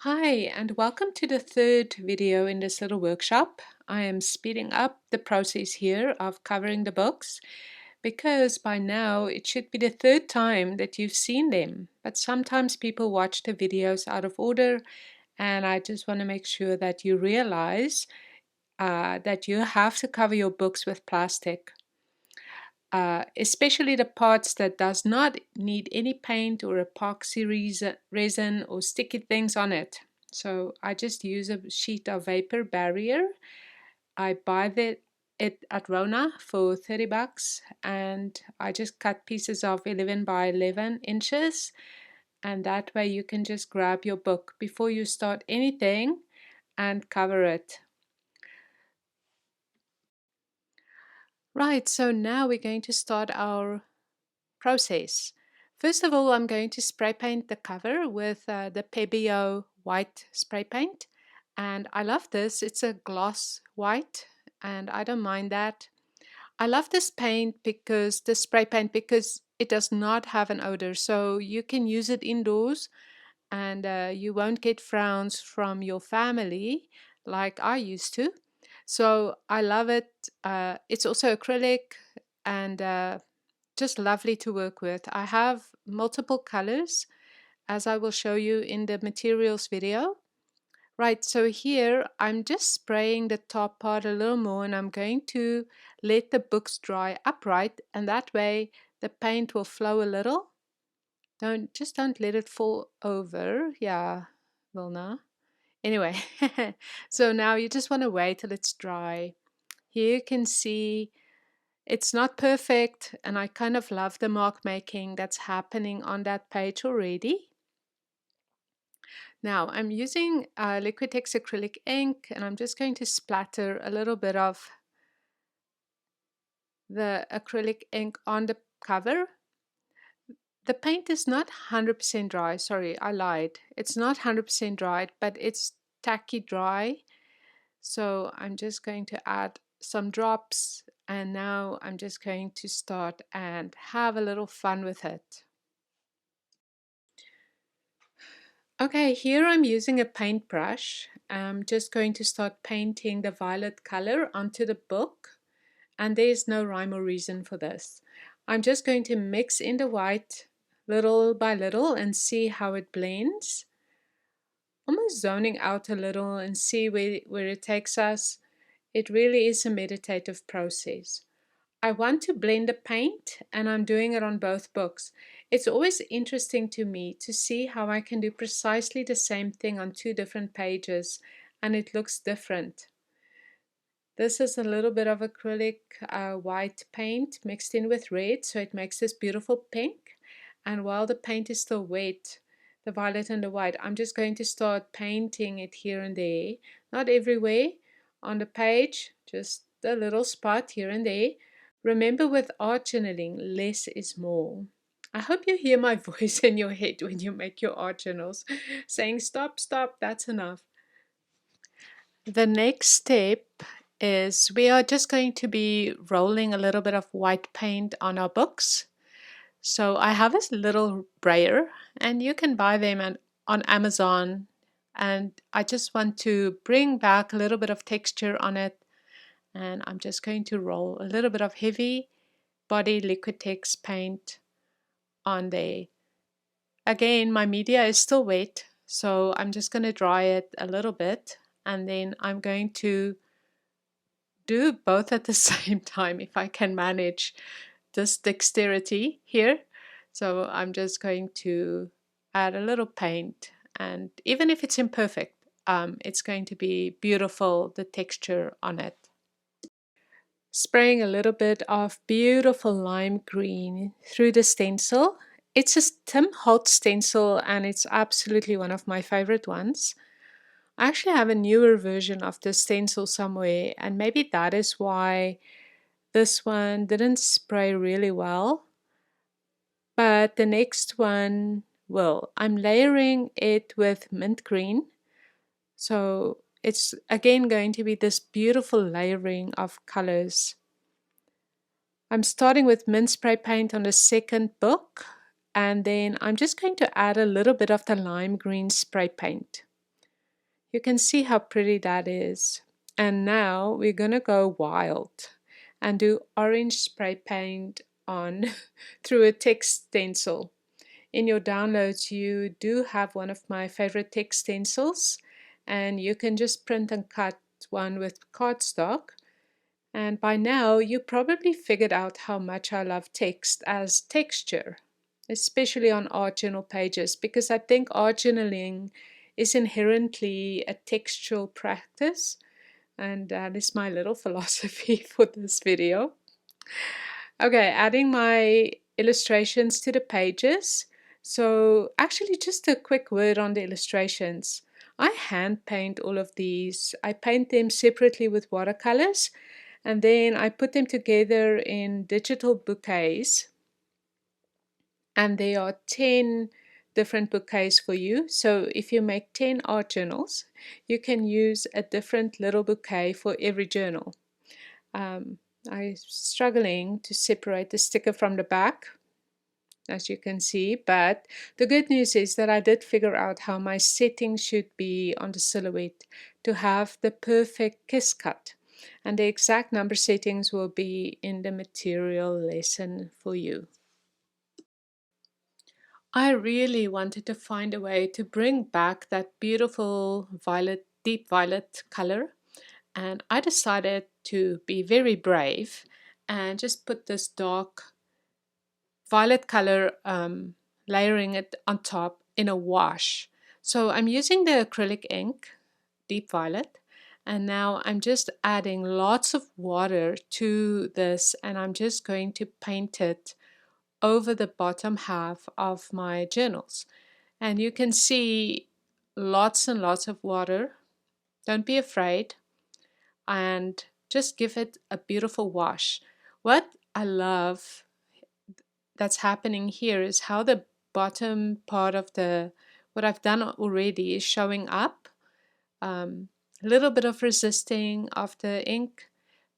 Hi, and welcome to the third video in this little workshop. I am speeding up the process here of covering the books because by now it should be the third time that you've seen them. But sometimes people watch the videos out of order, and I just want to make sure that you realize that you have to cover your books with plastic. Especially the parts that does not need any paint or epoxy resin or sticky things on it. So I just use a sheet of vapor barrier. I buy it at Rona for 30 bucks, and I just cut pieces of 11 by 11 inches, and that way you can just grab your book before you start anything and cover it. Right, so now we're going to start our process. First of all, I'm going to spray paint the cover with the Pebeo white spray paint. And I love this. It's a gloss white, and I don't mind that. I love this paint because the spray paint because it does not have an odor. So you can use it indoors and you won't get frowns from your family like I used to. So I love it. It's also acrylic and just lovely to work with. I have multiple colors as I will show you in the materials video. Right, so here I'm just spraying the top part a little more and I'm going to let the books dry upright, and that way the paint will flow a little. Don't let it fall over. Yeah, Wilna. Anyway, so now you just want to wait till it's dry. Here you can see it's not perfect, and I kind of love the mark making that's happening on that page already. Now I'm using Liquitex acrylic ink, and I'm just going to splatter a little bit of the acrylic ink on the cover. The paint is not 100% dry. Sorry, I lied. It's not 100% dried, but it's tacky dry. So I'm just going to add some drops, and now I'm just going to start and have a little fun with it. Okay, here I'm using a paintbrush. I'm just going to start painting the violet color onto the book, and there's no rhyme or reason for this. I'm just going to mix in the white little by little and see how it blends. Almost zoning out a little and see where it takes us. It really is a meditative process. I want to blend the paint, and I'm doing it on both books. It's always interesting to me to see how I can do precisely the same thing on two different pages and it looks different. This is a little bit of acrylic white paint mixed in with red, so it makes this beautiful pink. And while the paint is still wet, the violet and the white, I'm just going to start painting it here and there. Not everywhere on the page, just a little spot here and there. Remember, with art journaling, less is more. I hope you hear my voice in your head when you make your art journals, saying stop, stop, that's enough. The next step is we are just going to be rolling a little bit of white paint on our books. So I have this little brayer, and you can buy them on Amazon. And I just want to bring back a little bit of texture on it. And I'm just going to roll a little bit of heavy body Liquitex paint on there. Again, my media is still wet, so I'm just going to dry it a little bit, and then I'm going to do both at the same time if I can manage this dexterity here. So I'm just going to add a little paint, and even if it's imperfect, it's going to be beautiful, the texture on it. Spraying a little bit of beautiful lime green through the stencil. It's a Tim Holtz stencil, and it's absolutely one of my favorite ones. I actually have a newer version of this stencil somewhere, and maybe that is why this one didn't spray really well. But the next one will. I'm layering it with mint green. So it's again going to be this beautiful layering of colors. I'm starting with mint spray paint on the second book, and then I'm just going to add a little bit of the lime green spray paint. You can see how pretty that is. And now we're gonna go wild and do orange spray paint on through a text stencil. In your downloads, you do have one of my favorite text stencils, and you can just print and cut one with cardstock. And by now, you probably figured out how much I love text as texture, especially on art journal pages, because I think art journaling is inherently a textual practice. And that is my little philosophy for this video. Okay, adding my illustrations to the pages. So actually just a quick word on the illustrations. I hand paint all of these. I paint them separately with watercolors, and then I put them together in digital bouquets, and there are 10 different bouquets for you. So if you make 10 art journals, you can use a different little bouquet for every journal. Um, I'm struggling to separate the sticker from the back, as you can see, but the good news is that I did figure out how my settings should be on the silhouette to have the perfect kiss cut. And the exact number settings will be in the material lesson for you. I really wanted to find a way to bring back that beautiful violet, deep violet color, and I decided to be very brave and just put this dark violet color, layering it on top in a wash. So I'm using the acrylic ink, deep violet, and now I'm just adding lots of water to this, and I'm just going to paint it over the bottom half of my journals. And you can see lots and lots of water. Don't be afraid, and just give it a beautiful wash. What I love that's happening here is how the bottom part of the what I've done already is showing up. A little bit of resisting of the ink,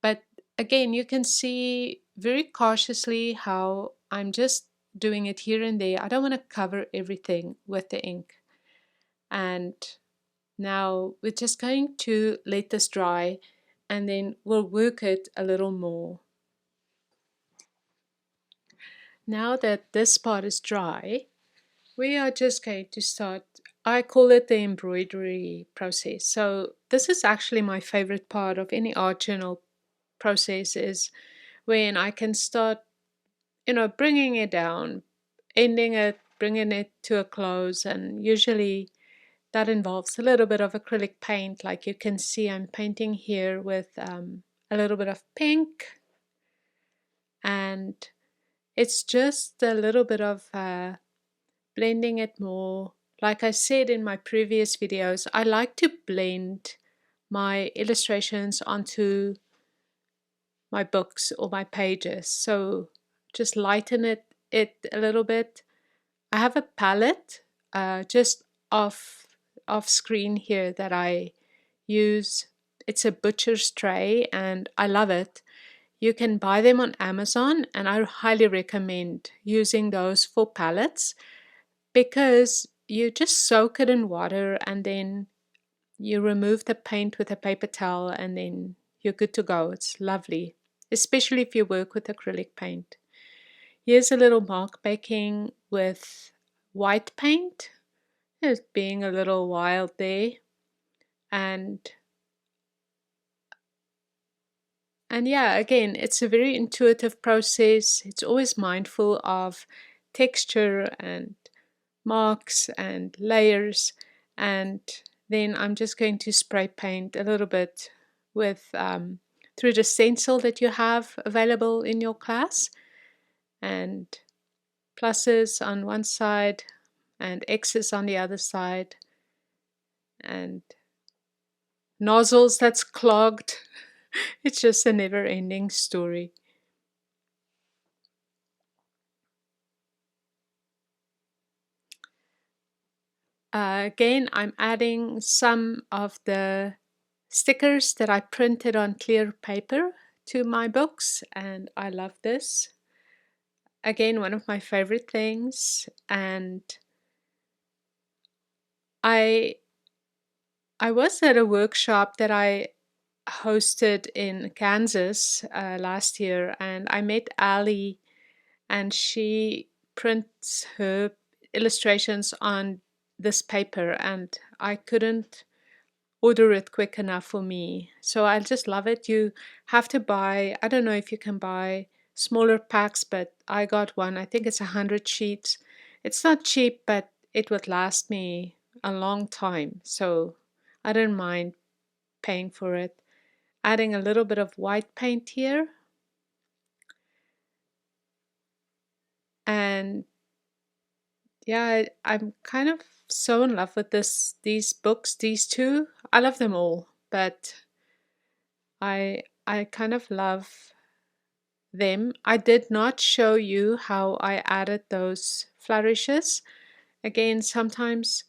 but again, you can see very cautiously how I'm just doing it here and there. I don't want to cover everything with the ink. And now we're just going to let this dry, and then we'll work it a little more. Now that this part is dry, we are just going to start. I call it the embroidery process. So this is actually my favorite part of any art journal process, is when I can start, bringing it down, ending it, bringing it to a close. And usually that involves a little bit of acrylic paint. Like you can see, I'm painting here with a little bit of pink, and it's just a little bit of blending it more. Like I said in my previous videos, I like to blend my illustrations onto my books or my pages. So just lighten it a little bit. I have a palette just off screen here that I use. It's a butcher's tray and I love it. You can buy them on Amazon, and I highly recommend using those for palettes, because you just soak it in water and then you remove the paint with a paper towel, and then you're good to go. It's lovely, especially if you work with acrylic paint. Here's a little mark making with white paint. It's being a little wild there. And yeah, again, it's a very intuitive process. It's always mindful of texture and marks and layers. And then I'm just going to spray paint a little bit with through the stencil that you have available in your class, and pluses on one side and X's on the other side, and nozzles that's clogged. It's just a never-ending story. Again, I'm adding some of the stickers that I printed on clear paper to my books, and I love this. Again, one of my favorite things, and I I was at a workshop that I hosted in Kansas last year, and I met Ali, and she prints her illustrations on this paper, and I couldn't order it quick enough for me. So I just love it. You have to buy, I don't know if you can buy smaller packs, but I got one. I think it's 100 sheets. It's not cheap, but it would last me a long time. So I don't mind paying for it. Adding a little bit of white paint here. And yeah, I'm kind of so in love with these books, these two. I love them all, but I kind of love them. I did not show you how I added those flourishes. Again, sometimes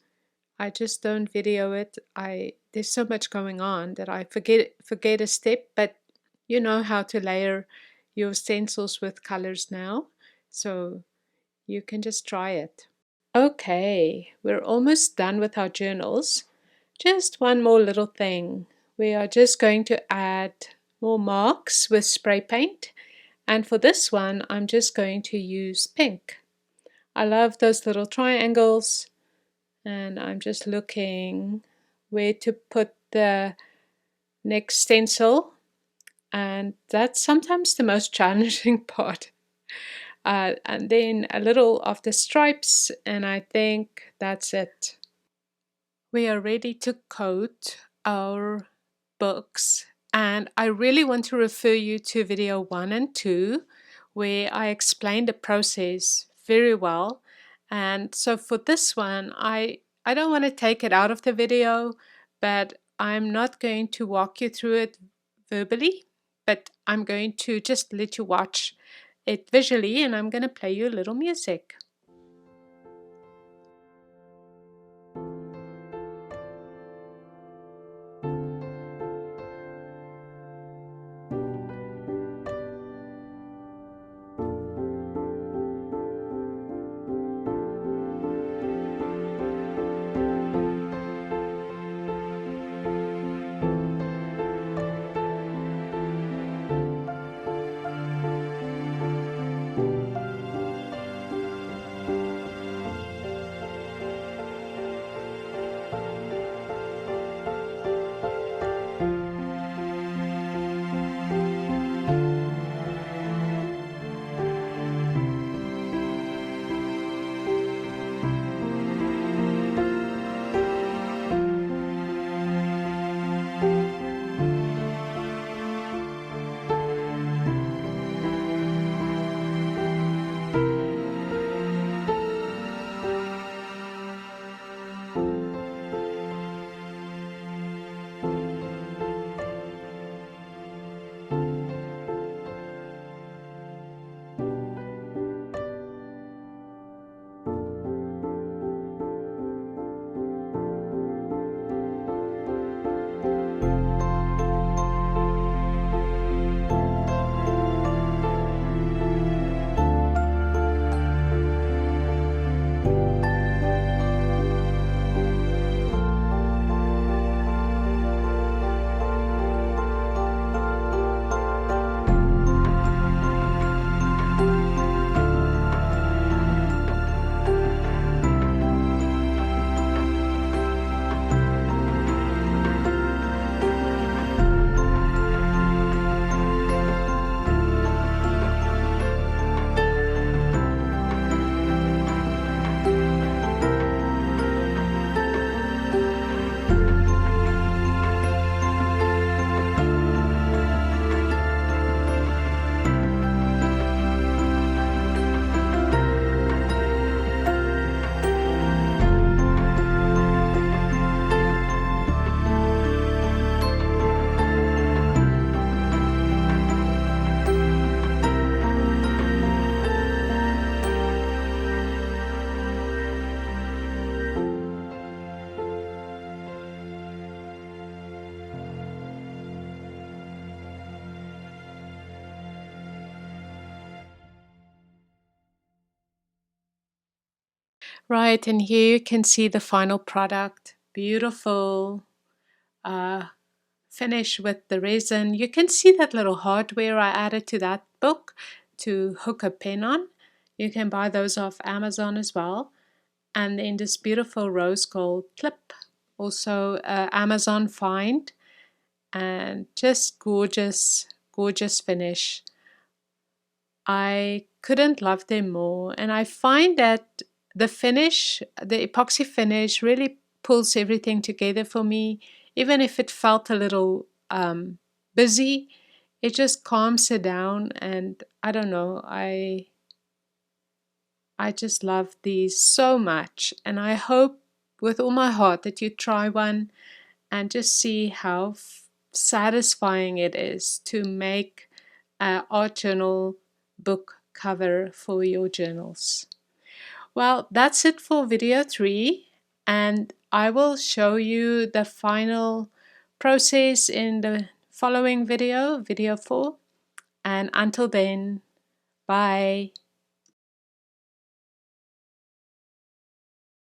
I just don't video it. I There's so much going on that I forget a step, but you know how to layer your stencils with colors now. So you can just try it. Okay, we're almost done with our journals. Just one more little thing. We are just going to add more marks with spray paint. And for this one, I'm just going to use pink. I love those little triangles, and I'm just looking where to put the next stencil. And that's sometimes the most challenging part. And then a little of the stripes, and I think that's it. We are ready to coat our books, and I really want to refer you to video 1 and 2 where I explain the process very well. And so for this one, I don't want to take it out of the video, but I'm not going to walk you through it verbally, but I'm going to just let you watch it visually, and I'm going to play you a little music. Right, and here you can see the final product. Beautiful. finish with the resin. You can see that little hardware I added to that book to hook a pen on. You can buy those off Amazon as well. And then this beautiful rose gold clip, also Amazon find, and just gorgeous, gorgeous finish. I couldn't love them more, and I find that the finish, the epoxy finish, really pulls everything together for me. Even if it felt a little busy, it just calms it down, and I don't know, I just love these so much, and I hope with all my heart that you try one and just see how satisfying it is to make an art journal book cover for your journals. Well, that's it for video 3, and I will show you the final process in the following video, video 4. And until then, bye.